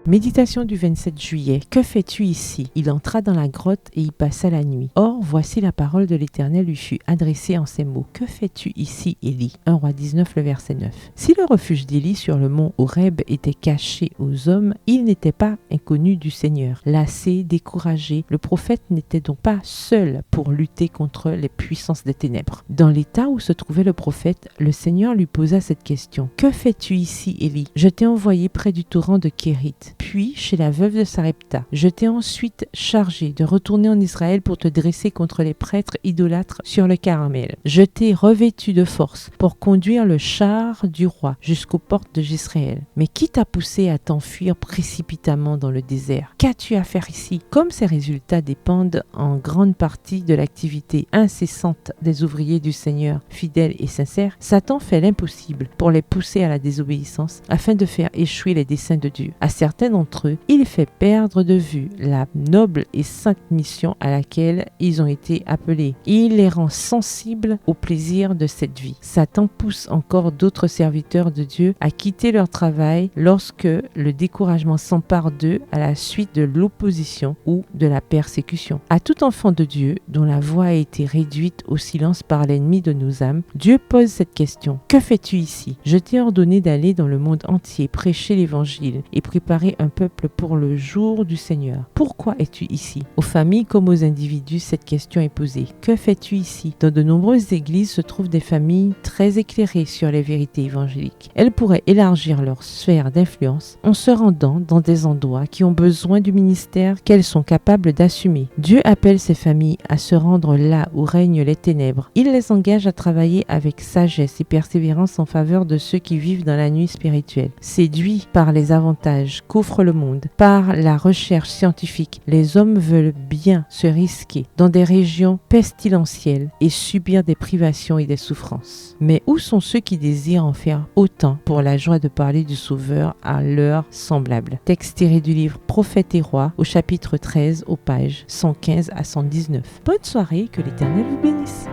Méditation du 27 juillet. Que fais-tu ici? Il entra dans la grotte et y passa la nuit. Or, voici la parole de l'Éternel lui fut adressée en ces mots. Que fais-tu ici, Élie? 1 Roi 19, le verset 9. Si le refuge d'Élie sur le mont Horeb était caché aux hommes, il n'était pas inconnu du Seigneur. Lassé, découragé, le prophète n'était donc pas seul pour lutter contre les puissances des ténèbres. Dans l'état où se trouvait le prophète, le Seigneur lui posa cette question. Que fais-tu ici, Élie? Je t'ai envoyé près du torrent de Kérit, puis chez la veuve de Sarepta. Je t'ai ensuite chargé de retourner en Israël pour te dresser contre les prêtres idolâtres sur le Carmel. Je t'ai revêtu de force pour conduire le char du roi jusqu'aux portes de Jezréel. Mais qui t'a poussé à t'enfuir précipitamment dans le désert? Qu'as-tu à faire ici? Comme ces résultats dépendent en grande partie de l'activité incessante des ouvriers du Seigneur, fidèles et sincères, Satan fait l'impossible pour les pousser à la désobéissance afin de faire échouer les desseins de Dieu. À certains d'entre eux, il fait perdre de vue la noble et sainte mission à laquelle ils ont été appelés. Il les rend sensibles au plaisir de cette vie. Satan pousse encore d'autres serviteurs de Dieu à quitter leur travail lorsque le découragement s'empare d'eux à la suite de l'opposition ou de la persécution. À tout enfant de Dieu dont la voix a été réduite au silence par l'ennemi de nos âmes, Dieu pose cette question. Que fais-tu ici? Je t'ai ordonné d'aller dans le monde entier, prêcher l'évangile et préparer un peuple pour le jour du Seigneur. Pourquoi es-tu ici? Aux familles comme aux individus, cette question est posée. Que fais-tu ici? Dans de nombreuses églises se trouvent des familles très éclairées sur les vérités évangéliques. Elles pourraient élargir leur sphère d'influence en se rendant dans des endroits qui ont besoin du ministère qu'elles sont capables d'assumer. Dieu appelle ces familles à se rendre là où règnent les ténèbres. Il les engage à travailler avec sagesse et persévérance en faveur de ceux qui vivent dans la nuit spirituelle. Séduits par les avantages qu'offre le monde, par la recherche scientifique, les hommes veulent bien se risquer dans des régions pestilentielles et subir des privations et des souffrances. Mais où sont ceux qui désirent en faire autant pour la joie de parler du Sauveur à leurs semblables? Texte tiré du livre Prophètes et Rois au chapitre 13 aux pages 115 à 119. Bonne soirée, que l'Éternel vous bénisse.